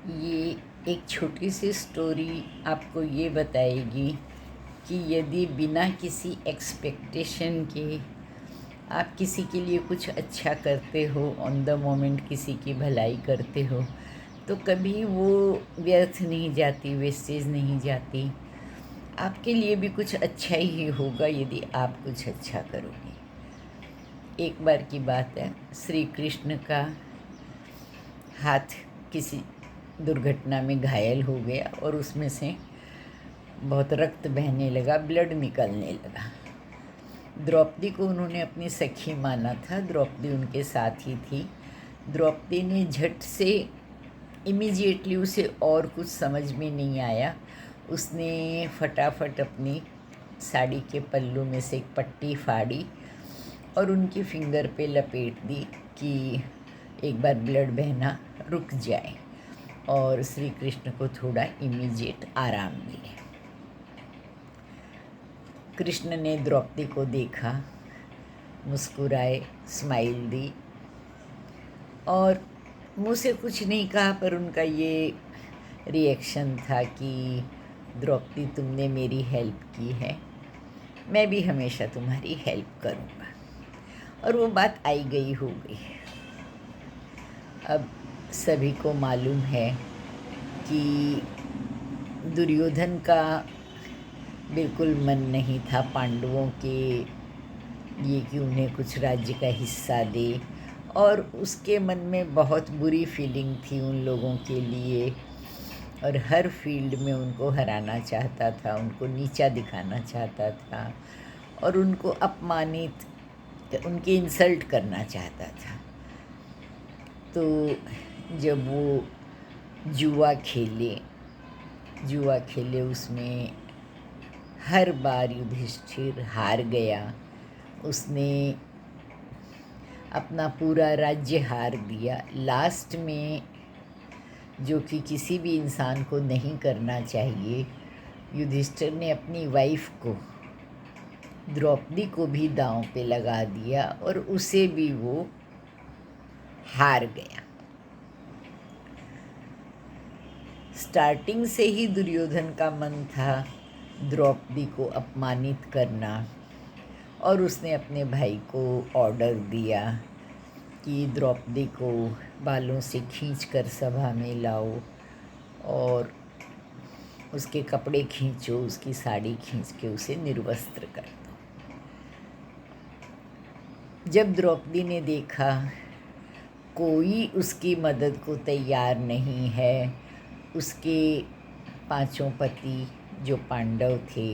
ये एक छोटी सी स्टोरी आपको ये बताएगी कि यदि बिना किसी एक्सपेक्टेशन के आप किसी के लिए कुछ अच्छा करते हो, ऑन द मोमेंट किसी की भलाई करते हो, तो कभी वो व्यर्थ नहीं जाती, वेस्टेज नहीं जाती। आपके लिए भी कुछ अच्छा ही होगा यदि आप कुछ अच्छा करोगे। एक बार की बात है, श्री कृष्ण का हाथ किसी दुर्घटना में घायल हो गया और उसमें से बहुत रक्त बहने लगा, ब्लड निकलने लगा। द्रौपदी को उन्होंने अपनी सखी माना था, द्रौपदी उनके साथ ही थी। द्रौपदी ने झट से इमीडिएटली, उसे और कुछ समझ में नहीं आया, उसने फटाफट अपनी साड़ी के पल्लू में से एक पट्टी फाड़ी और उनकी फिंगर पे लपेट दी कि एक बार ब्लड बहना रुक जाए और श्री कृष्ण को थोड़ा इमीडिएट आराम मिले। कृष्ण ने द्रौपदी को देखा, मुस्कुराए, स्माइल दी और मुँह से कुछ नहीं कहा, पर उनका ये रिएक्शन था कि द्रौपदी, तुमने मेरी हेल्प की है, मैं भी हमेशा तुम्हारी हेल्प करूँगा। और वो बात आई गई हो गई। अब सभी को मालूम है कि दुर्योधन का बिल्कुल मन नहीं था पांडवों के ये कि उन्हें कुछ राज्य का हिस्सा दे, और उसके मन में बहुत बुरी फीलिंग थी उन लोगों के लिए, और हर फील्ड में उनको हराना चाहता था, उनको नीचा दिखाना चाहता था और उनको अपमानित, उनकी इंसल्ट करना चाहता था। तो जब वो जुआ खेले उसमें हर बार युधिष्ठिर हार गया। उसने अपना पूरा राज्य हार दिया। लास्ट में, जो कि किसी भी इंसान को नहीं करना चाहिए, युधिष्ठिर ने अपनी वाइफ को, द्रौपदी को भी दांव पे लगा दिया और उसे भी वो हार गया। स्टार्टिंग से ही दुर्योधन का मन था द्रौपदी को अपमानित करना, और उसने अपने भाई को ऑर्डर दिया कि द्रौपदी को बालों से खींचकर सभा में लाओ और उसके कपड़े खींचो, उसकी साड़ी खींच के उसे निर्वस्त्र कर दो। जब द्रौपदी ने देखा कोई उसकी मदद को तैयार नहीं है, उसके पांचों पति जो पांडव थे,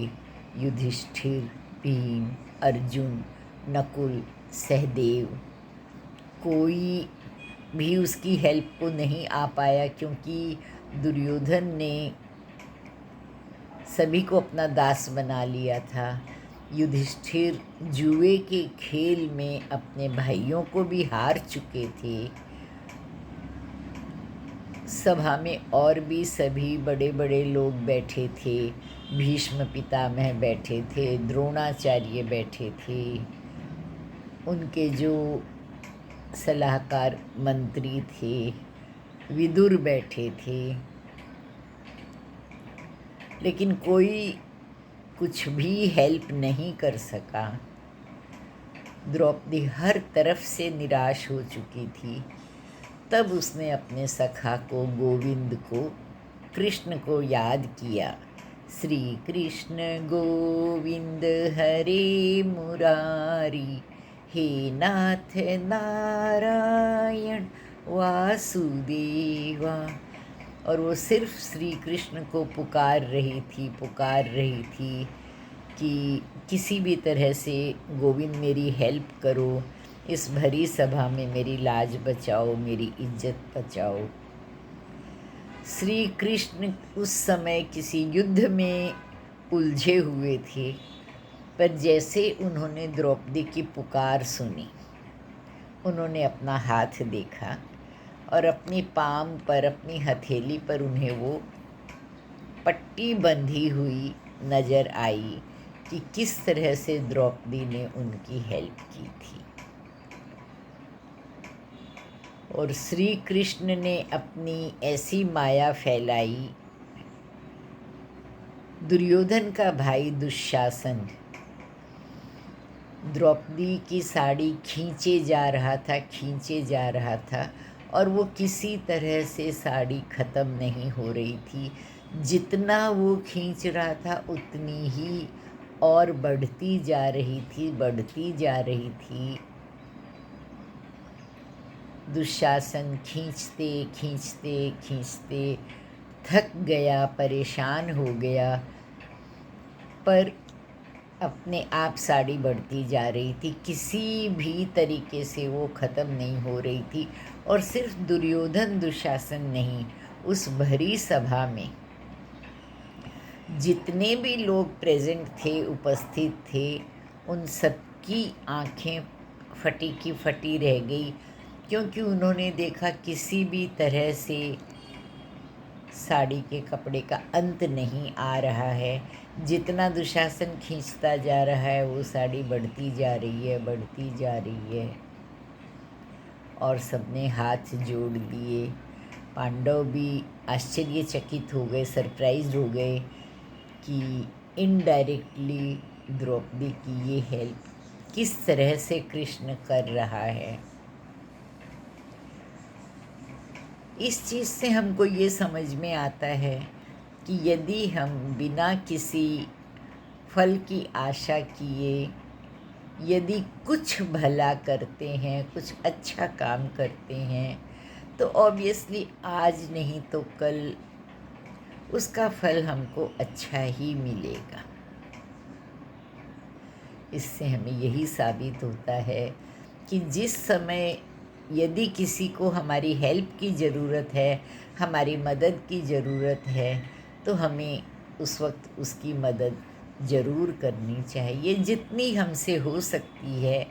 युधिष्ठिर, भीम, अर्जुन, नकुल, सहदेव, कोई भी उसकी हेल्प को नहीं आ पाया, क्योंकि दुर्योधन ने सभी को अपना दास बना लिया था। युधिष्ठिर जुए के खेल में अपने भाइयों को भी हार चुके थे। सभा में और भी सभी बड़े बड़े लोग बैठे थे, भीष्म पितामह बैठे थे, द्रोणाचार्य बैठे थे, उनके जो सलाहकार मंत्री थे, विदुर बैठे थे, लेकिन कोई कुछ भी हेल्प नहीं कर सका। द्रौपदी हर तरफ से निराश हो चुकी थी। तब उसने अपने सखा को, गोविंद को, कृष्ण को याद किया। श्री कृष्ण गोविंद हरे मुरारी, हे नाथ नारायण वासुदेवा। और वो सिर्फ श्री कृष्ण को पुकार रही थी कि किसी भी तरह से गोविंद मेरी हेल्प करो, इस भरी सभा में मेरी लाज बचाओ, मेरी इज्जत बचाओ। श्री कृष्ण उस समय किसी युद्ध में उलझे हुए थे, पर जैसे उन्होंने द्रौपदी की पुकार सुनी, उन्होंने अपना हाथ देखा और अपनी पाम पर, अपनी हथेली पर उन्हें वो पट्टी बंधी हुई नज़र आई कि किस तरह से द्रौपदी ने उनकी हेल्प की थी। और श्री कृष्ण ने अपनी ऐसी माया फैलाई, दुर्योधन का भाई दुशासन द्रौपदी की साड़ी खींचे जा रहा था और वो किसी तरह से साड़ी ख़त्म नहीं हो रही थी। जितना वो खींच रहा था उतनी ही और बढ़ती जा रही थी। दुशासन खींचते थक गया, परेशान हो गया, पर अपने आप साड़ी बढ़ती जा रही थी, किसी भी तरीके से वो ख़त्म नहीं हो रही थी। और सिर्फ दुर्योधन दुशासन नहीं, उस भरी सभा में जितने भी लोग प्रेजेंट थे, उपस्थित थे, उन सबकी आंखें फटी की फटी रह गई, क्योंकि उन्होंने देखा किसी भी तरह से साड़ी के कपड़े का अंत नहीं आ रहा है। जितना दुशासन खींचता जा रहा है वो साड़ी बढ़ती जा रही है। और सबने हाथ जोड़ लिए। पांडव भी आश्चर्यचकित हो गए, सरप्राइज्ड हो गए कि इनडायरेक्टली द्रौपदी की ये हेल्प किस तरह से कृष्ण कर रहा है। इस चीज़ से हमको ये समझ में आता है कि यदि हम बिना किसी फल की आशा किए यदि कुछ भला करते हैं, कुछ अच्छा काम करते हैं, तो ऑब्वियसली आज नहीं तो कल उसका फल हमको अच्छा ही मिलेगा। इससे हमें यही साबित होता है कि जिस समय यदि किसी को हमारी हेल्प की ज़रूरत है, हमारी मदद की ज़रूरत है, तो हमें उस वक्त उसकी मदद ज़रूर करनी चाहिए। जितनी हमसे हो सकती है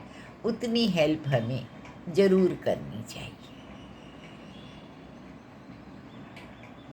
उतनी हेल्प हमें ज़रूर करनी चाहिए।